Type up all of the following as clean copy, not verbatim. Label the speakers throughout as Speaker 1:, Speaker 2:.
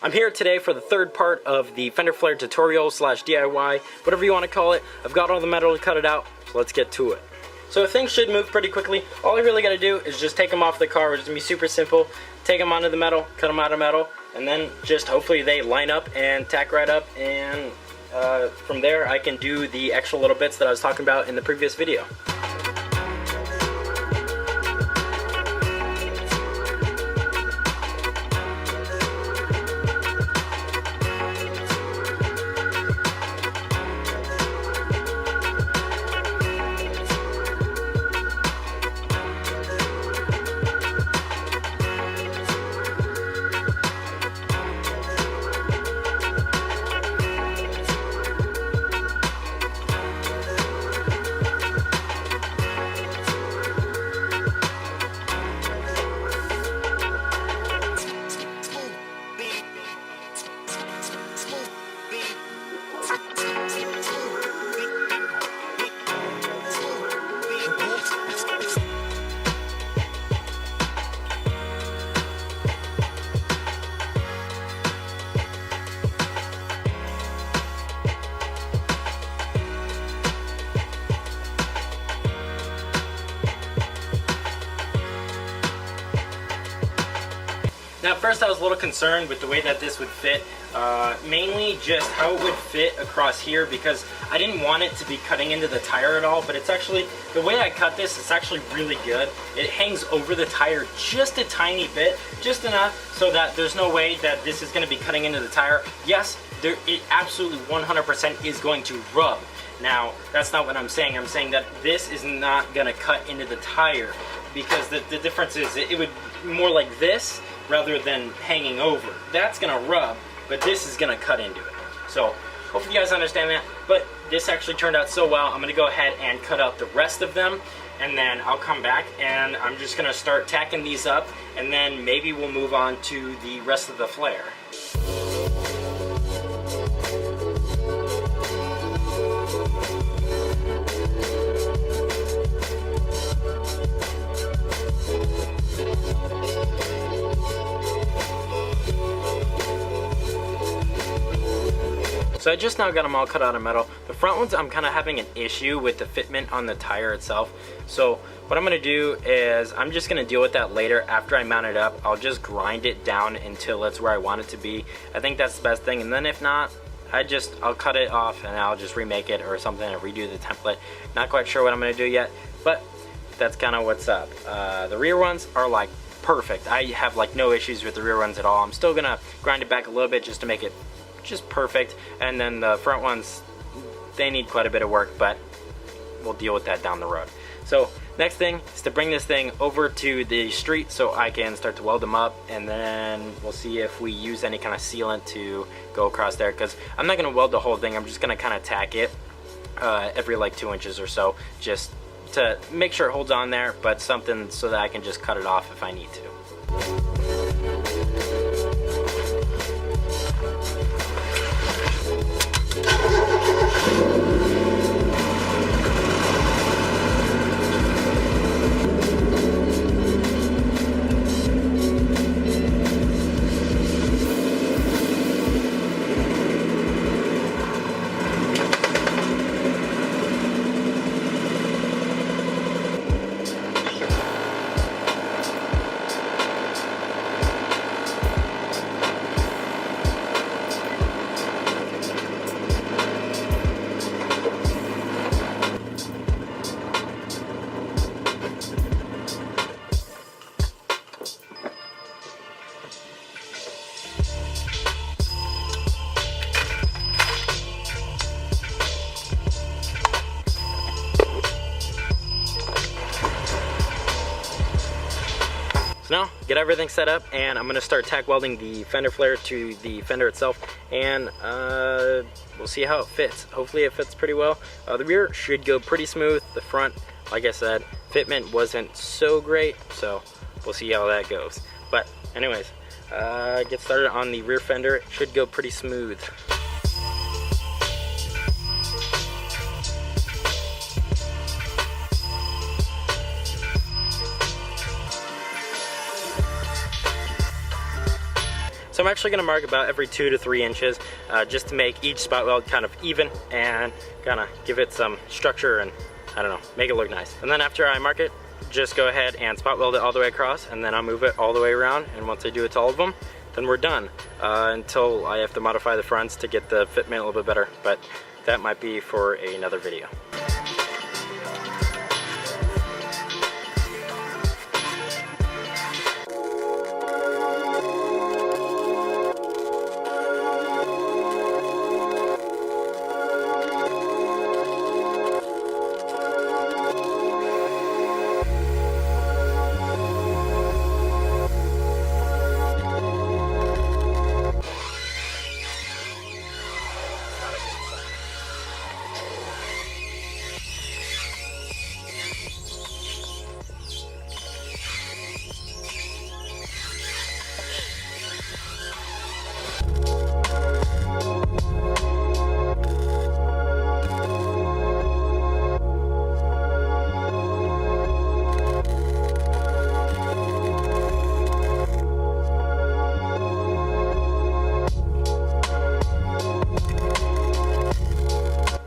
Speaker 1: I'm here today for the third part of the Fender Flare tutorial slash DIY, whatever you want to call it. I've got all the metal to cut it out, so let's get to it. So things should move pretty quickly. All I really got to do is just take them off the car, which is going to be super simple. Take them onto the metal, cut them out of metal, and then just hopefully they line up and tack right up, and from there I can do the extra little bits that I was talking about in the previous video. Now at first I was a little concerned with the way that this would fit, mainly just how it would fit across here, because I didn't want it to be cutting into the tire at all, but it's actually, the way I cut this, it's actually really good. It hangs over the tire just a tiny bit, just enough so that there's no way that this is going to be cutting into the tire. Yes, it absolutely 100% is going to rub. Now, that's not what I'm saying. I'm saying that this is not going to cut into the tire, because the difference is it would more like this rather than hanging over. That's gonna rub, but this is gonna cut into it. So hopefully you guys understand that, but this actually turned out so well. I'm gonna go ahead and cut out the rest of them, and then I'll come back and I'm just gonna start tacking these up, and then maybe we'll move on to the rest of the flare. So I just now got them all cut out of metal. The front ones, I'm kind of having an issue with the fitment on the tire itself. So what I'm going to do is I'm just going to deal with that later after I mount it up. I'll just grind it down until it's where I want it to be. I think that's the best thing. And then if not, I'll cut it off and I'll just remake it or something and redo the template. Not quite sure what I'm going to do yet, but that's kind of what's up. The rear ones are like perfect. I have like no issues with the rear ones at all. I'm still going to grind it back a little bit just to make it just perfect, and then the front ones, they need quite a bit of work, but we'll deal with that down the road. So next thing is to bring this thing over to the street so I can start to weld them up, and then we'll see if we use any kind of sealant to go across there, because I'm not going to weld the whole thing. I'm just going to kind of tack it every like 2 inches or so, just to make sure it holds on there, but something so that I can just cut it off if I need to. So now, get everything set up, and I'm going to start tack welding the fender flare to the fender itself, and we'll see how it fits. Hopefully it fits pretty well. The rear should go pretty smooth. The front, like I said, fitment wasn't so great, so we'll see how that goes. But anyways, get started on the rear fender. It should go pretty smooth. So I'm actually going to mark about every 2 to 3 inches just to make each spot weld kind of even and kind of give it some structure and, I don't know, make it look nice. And then after I mark it, just go ahead and spot weld it all the way across, and then I'll move it all the way around, and once I do it to all of them, then we're done. Until I have to modify the fronts to get the fitment a little bit better, but that might be for another video.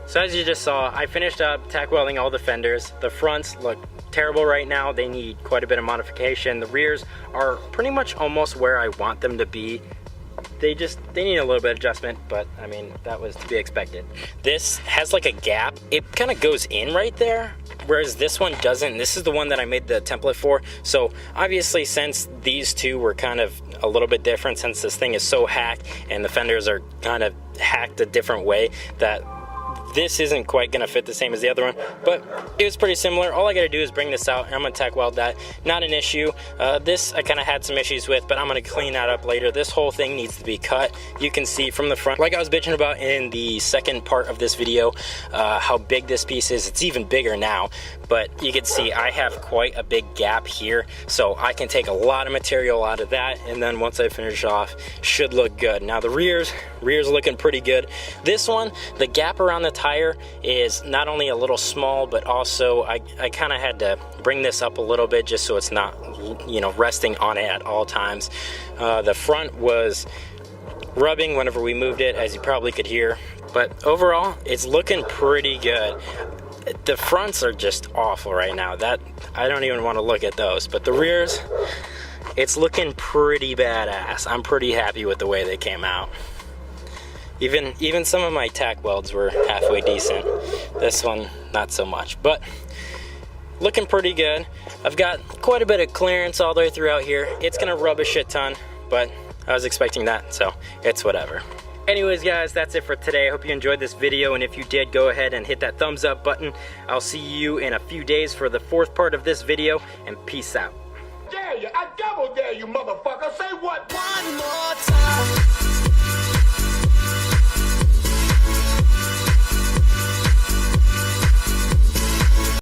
Speaker 1: So as you just saw, I finished up tack welding all the fenders. The fronts look terrible right now. They need quite a bit of modification. The rears are pretty much almost where I want them to be. They need a little bit of adjustment, but I mean, that was to be expected. This has like a gap. It kind of goes in right there, whereas this one doesn't. This is the one that I made the template for. So obviously, since these two were kind of a little bit different, since this thing is so hacked and the fenders are kind of hacked a different way, that this isn't quite gonna fit the same as the other one, but it was pretty similar. All I gotta do is bring this out and I'm gonna tack weld that. Not an issue. This I kind of had some issues with, but I'm gonna clean that up later. This whole thing needs to be cut. You can see from the front, like I was bitching about in the second part of this video, how big this piece is. It's even bigger now, but you can see I have quite a big gap here, so I can take a lot of material out of that, and then once I finish off, should look good. Now the rear's looking pretty good. This one, the gap around the tire is not only a little small, but also I kind of had to bring this up a little bit just so it's not, you know, resting on it at all times. The front was rubbing whenever we moved it, as you probably could hear, but overall it's looking pretty good. The fronts are just awful right now. That I don't even want to look at those, but the rears, it's looking pretty badass. I'm pretty happy with the way they came out. Even some of my tack welds were halfway decent. This one, not so much, but looking pretty good. I've got quite a bit of clearance all the way throughout here. It's gonna rub a shit ton, but I was expecting that, so it's whatever. Anyways, guys, that's it for today. I hope you enjoyed this video, and if you did, go ahead and hit that thumbs up button. I'll see you in a few days for the fourth part of this video, and peace out.
Speaker 2: Dare you, I double dare you, motherfucker. Say what? One more time.